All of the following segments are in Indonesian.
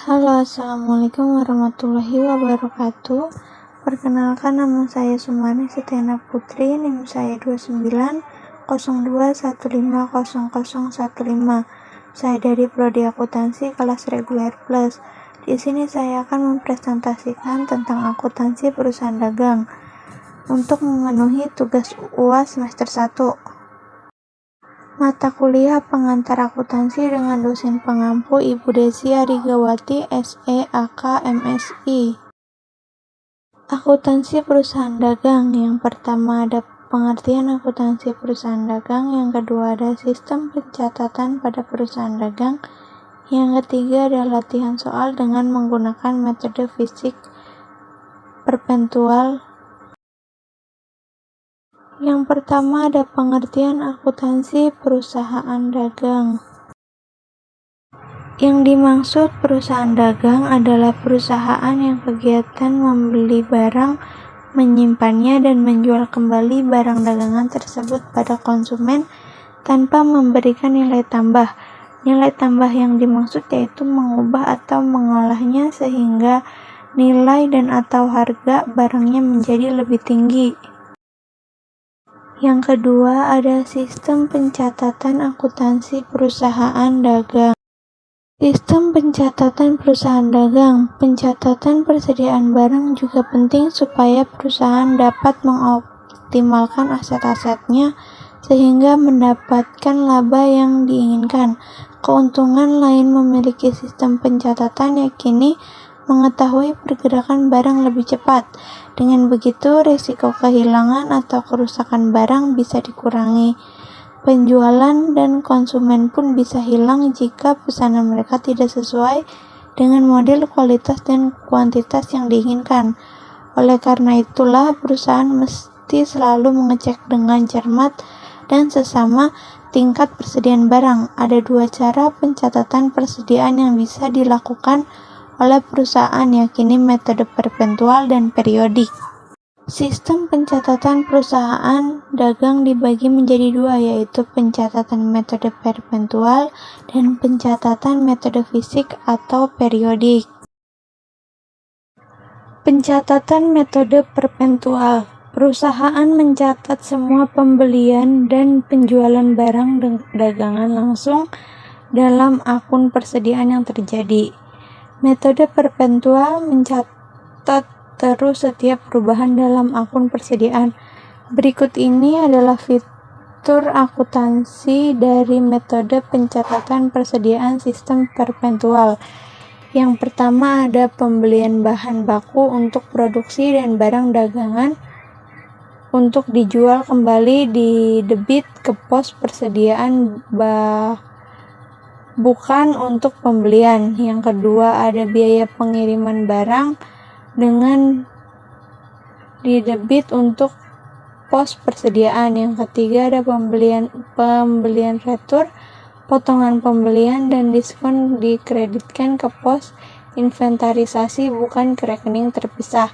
Halo, assalamualaikum warahmatullahi wabarakatuh. Perkenalkan, nama saya Sumani Setiana Putri, NIM saya 2902150015. Saya dari Prodi Akuntansi kelas reguler plus. Di sini saya akan mempresentasikan tentang akuntansi perusahaan dagang untuk memenuhi tugas UAS semester 1. Mata kuliah pengantar akuntansi dengan dosen pengampu Ibu Desi Arigawati, SE, AK, MSI. Akuntansi perusahaan dagang. Yang pertama ada pengertian akuntansi perusahaan dagang, yang kedua ada sistem pencatatan pada perusahaan dagang, yang ketiga ada latihan soal dengan menggunakan metode fisik perpentual. Yang pertama ada pengertian akuntansi perusahaan dagang. Yang dimaksud perusahaan dagang adalah perusahaan yang kegiatan membeli barang, menyimpannya, dan menjual kembali barang dagangan tersebut pada konsumen tanpa memberikan nilai tambah. Nilai tambah yang dimaksud yaitu mengubah atau mengolahnya sehingga nilai dan atau harga barangnya menjadi lebih tinggi. Yang kedua ada sistem pencatatan akuntansi perusahaan dagang. Sistem pencatatan perusahaan dagang. Pencatatan persediaan barang juga penting supaya perusahaan dapat mengoptimalkan aset-asetnya sehingga mendapatkan laba yang diinginkan. Keuntungan lain memiliki sistem pencatatan yakni mengetahui pergerakan barang lebih cepat. Dengan begitu, risiko kehilangan atau kerusakan barang bisa dikurangi. Penjualan dan konsumen pun bisa hilang jika pesanan mereka tidak sesuai dengan model, kualitas, dan kuantitas yang diinginkan. Oleh karena itulah, perusahaan mesti selalu mengecek dengan cermat dan sesama tingkat persediaan barang. Ada dua cara pencatatan persediaan yang bisa dilakukan oleh perusahaan, yakni metode perpentual dan periodik. Sistem pencatatan perusahaan dagang dibagi menjadi dua, yaitu pencatatan metode perpentual dan pencatatan metode fisik atau periodik. Pencatatan metode perpentual. Perusahaan mencatat semua pembelian dan penjualan barang dagangan langsung dalam akun persediaan yang terjadi. Metode perpentual mencatat terus setiap perubahan dalam akun persediaan. Berikut ini adalah fitur akuntansi dari metode pencatatan persediaan sistem perpentual. Yang pertama ada pembelian bahan baku untuk produksi dan barang dagangan untuk dijual kembali di debit ke pos persediaan bukan untuk pembelian. Yang kedua ada biaya pengiriman barang dengan didebit untuk pos persediaan. Yang ketiga ada pembelian retur, potongan pembelian dan diskon dikreditkan ke pos inventarisasi bukan ke rekening terpisah.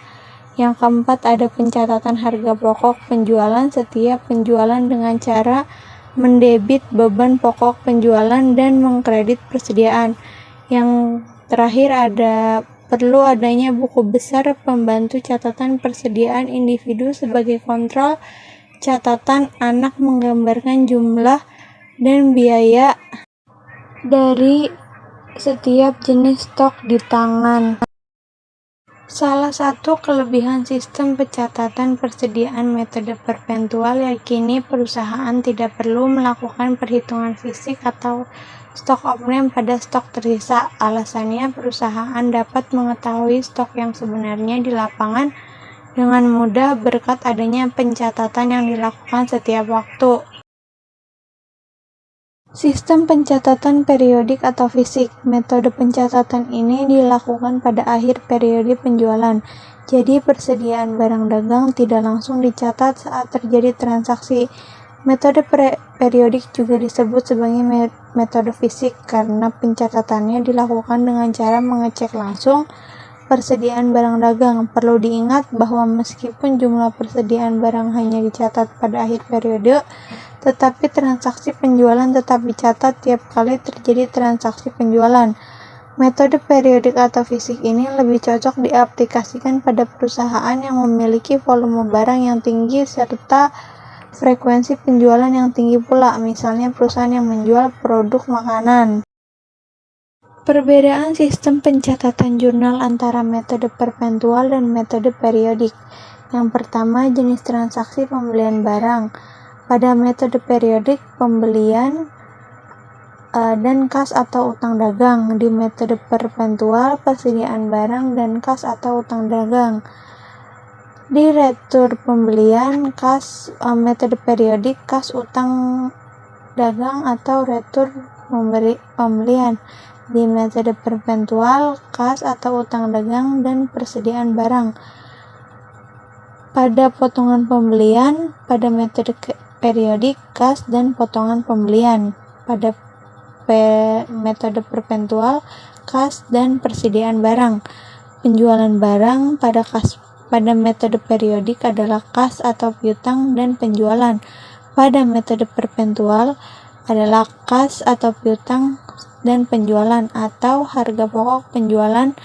Yang keempat ada pencatatan harga pokok penjualan setiap penjualan dengan cara mendebit beban pokok penjualan dan mengkredit persediaan. Yang terakhir perlu adanya buku besar pembantu catatan persediaan individu sebagai kontrol catatan anak menggambarkan jumlah dan biaya dari setiap jenis stok di tangan. Salah satu kelebihan sistem pencatatan persediaan metode perpentual yakni perusahaan tidak perlu melakukan perhitungan fisik atau stok off-name pada stok tersisa. Alasannya, perusahaan dapat mengetahui stok yang sebenarnya di lapangan dengan mudah berkat adanya pencatatan yang dilakukan setiap waktu. Sistem pencatatan periodik atau fisik. Metode pencatatan ini dilakukan pada akhir periode penjualan. Jadi persediaan barang dagang tidak langsung dicatat saat terjadi transaksi. Metode periodik juga disebut sebagai metode fisik karena pencatatannya dilakukan dengan cara mengecek langsung persediaan barang dagang. Perlu diingat bahwa meskipun jumlah persediaan barang hanya dicatat pada akhir periode, tetapi transaksi penjualan tetap dicatat tiap kali terjadi transaksi penjualan. Metode periodik atau fisik ini lebih cocok diaplikasikan pada perusahaan yang memiliki volume barang yang tinggi serta frekuensi penjualan yang tinggi pula, misalnya perusahaan yang menjual produk makanan. Perbedaan sistem pencatatan jurnal antara metode perpentual dan metode periodik. Yang pertama, jenis transaksi pembelian barang. Pada metode periodik, pembelian dan kas atau utang dagang. Di metode perpentual, persediaan barang dan kas atau utang dagang. Di retur pembelian, kas metode periodik, kas utang dagang atau retur pembelian. Di metode perpentual, kas atau utang dagang dan persediaan barang. Pada potongan pembelian, pada metode periodik, kas dan potongan pembelian. Pada metode perpentual, kas dan persediaan barang. Penjualan barang pada metode periodik adalah kas atau piutang dan penjualan. Pada metode perpentual adalah kas atau piutang dan penjualan atau harga pokok penjualan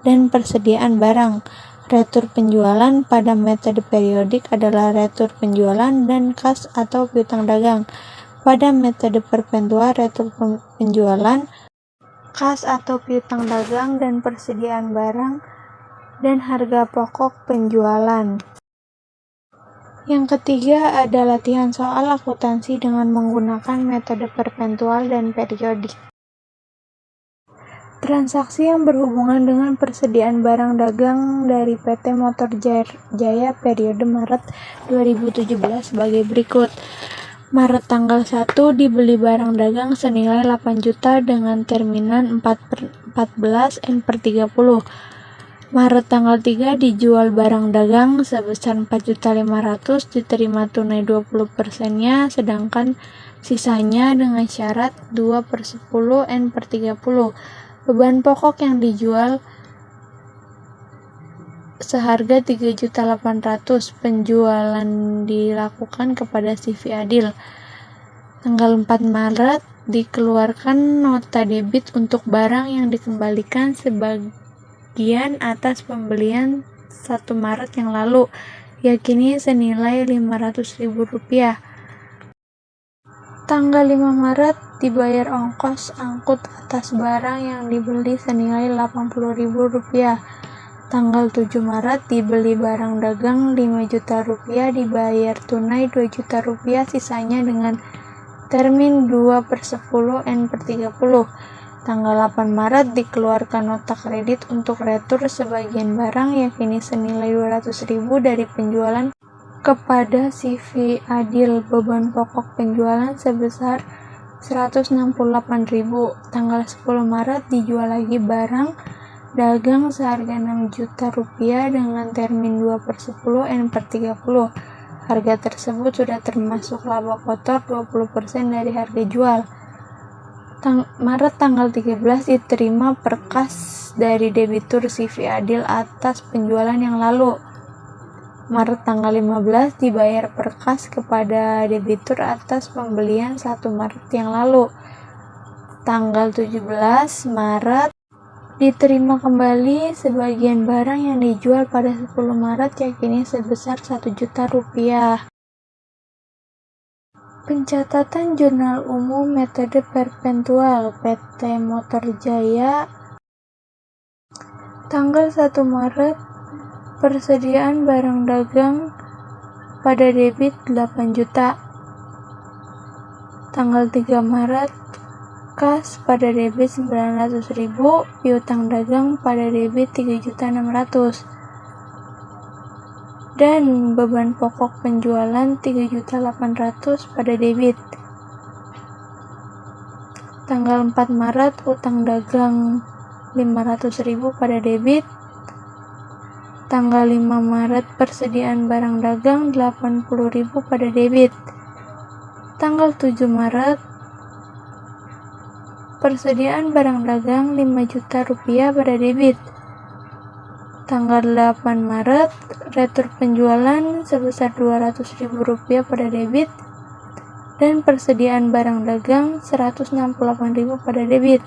dan persediaan barang. Retur penjualan pada metode periodik adalah retur penjualan dan kas atau piutang dagang. Pada metode perpentual, retur penjualan, kas atau piutang dagang, dan persediaan barang dan harga pokok penjualan. Yang ketiga ada latihan soal akuntansi dengan menggunakan metode perpentual dan periodik. Transaksi yang berhubungan dengan persediaan barang dagang dari PT Motor Jaya periode Maret 2017 sebagai berikut. Maret tanggal 1 dibeli barang dagang senilai 8 juta dengan terminan 14 N/30. Maret tanggal 3 dijual barang dagang sebesar 4.500.000, diterima tunai 20%-nya, sedangkan sisanya dengan syarat 2/10 N/30. Beban pokok yang dijual seharga 3.800.000. Penjualan dilakukan kepada CV Adil. Tanggal 4 Maret dikeluarkan nota debit untuk barang yang dikembalikan sebagian atas pembelian 1 Maret yang lalu, yakni senilai Rp500.000. Tanggal 5 Maret dibayar ongkos angkut atas barang yang dibeli senilai Rp80.000. Tanggal 7 Maret dibeli barang dagang 5 juta rupiah, dibayar tunai 2 juta rupiah, sisanya dengan termin 2/10 N/30. Tanggal 8 Maret dikeluarkan nota kredit untuk retur sebagian barang, yakni senilai 200.000 dari penjualan kepada CV Adil. Beban pokok penjualan sebesar 168.000. Tanggal 10 Maret dijual lagi barang dagang seharga 6 juta rupiah dengan termin 2/10 N/30. Harga tersebut sudah termasuk laba kotor 20% dari harga jual. Maret tanggal 13 diterima perkas dari debitur CV Adil atas penjualan yang lalu. Maret tanggal 15 dibayar perkas kepada debitur atas pembelian 1 Maret yang lalu. Tanggal 17 Maret diterima kembali sebagian barang yang dijual pada 10 Maret, yakni sebesar 1 juta rupiah. Pencatatan Jurnal Umum Metode Perpentual PT Motor Jaya. Tanggal 1 Maret persediaan barang dagang pada debit 8 juta. Tanggal 3 Maret kas pada debit 900.000, piutang dagang pada debit 3.600.000, dan beban pokok penjualan 3.800.000 pada debit. Tanggal 4 Maret utang dagang 500.000 pada debit. Tanggal 5 Maret persediaan barang dagang 80.000 pada debit. Tanggal 7 Maret persediaan barang dagang 5 juta rupiah pada debit. Tanggal 8 Maret retur penjualan sebesar 200.000 rupiah pada debit dan persediaan barang dagang 168.000 pada debit.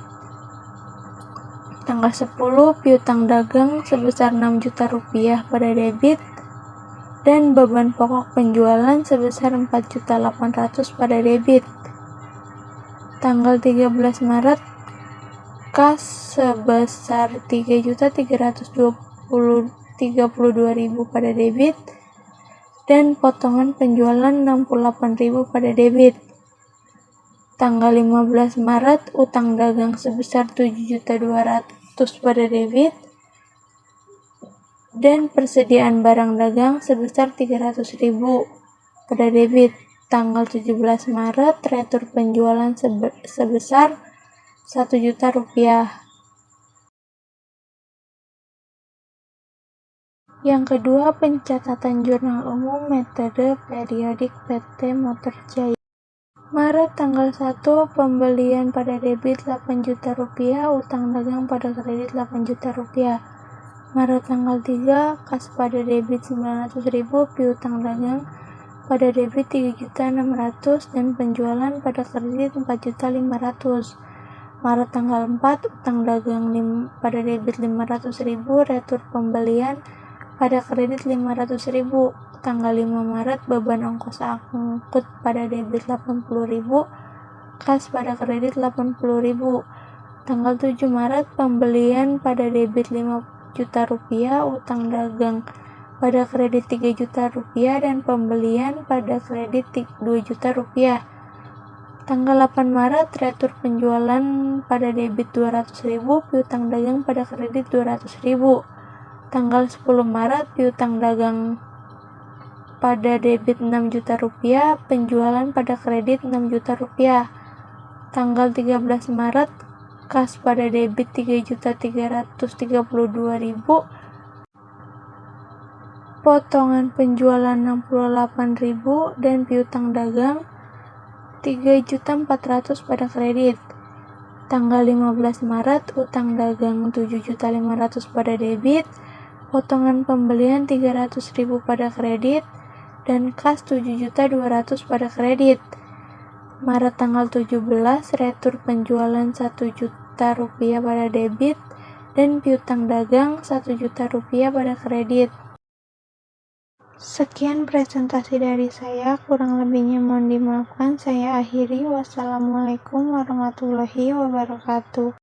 Tanggal 10, piutang dagang sebesar 6 juta rupiah pada debit dan beban pokok penjualan sebesar 4.800.000 pada debit. Tanggal 13 Maret, kas sebesar 3.332.000 pada debit dan potongan penjualan 68.000 pada debit. Tanggal 15 Maret, utang dagang sebesar 7.200.000 pada debit dan persediaan barang dagang sebesar 300.000 pada debit. Tanggal 17 Maret, retur penjualan sebesar 1 juta rupiah. Yang kedua, pencatatan jurnal umum metode periodik PT Motor Jaya. Maret tanggal 1, pembelian pada debit 8 juta rupiah, utang dagang pada kredit 8 juta rupiah. Maret tanggal 3, kas pada debit 900.000, piutang dagang pada debit 3.600.000 dan penjualan pada kredit 4.500.000. Maret tanggal 4, utang dagang pada debit 500.000, retur pembelian pada kredit 500.000. Tanggal 5 Maret, beban ongkos angkut pada debit 80.000, kas pada kredit 80.000. Tanggal 7 Maret, pembelian pada debit 5 juta rupiah, utang dagang pada kredit 3 juta rupiah dan pembelian pada kredit 2 juta rupiah. Tanggal 8 Maret, retur penjualan pada debit 200.000, piutang dagang pada kredit 200.000. Tanggal 10 Maret, piutang dagang pada debit 6 juta rupiah, penjualan pada kredit 6 juta rupiah. Tanggal 13 Maret, kas pada debit 3.332.000, potongan penjualan 68.000 dan piutang dagang 3.400.000 pada kredit. Tanggal 15 Maret, utang dagang 7.500.000 pada debit, potongan pembelian 300.000 pada kredit dan kas 7.200.000 pada kredit. Maret tanggal 17, retur penjualan 1 juta rupiah pada debit dan piutang dagang 1 juta rupiah pada kredit. Sekian presentasi dari saya, kurang lebihnya mohon dimaafkan. Saya akhiri. Wassalamualaikum warahmatullahi wabarakatuh.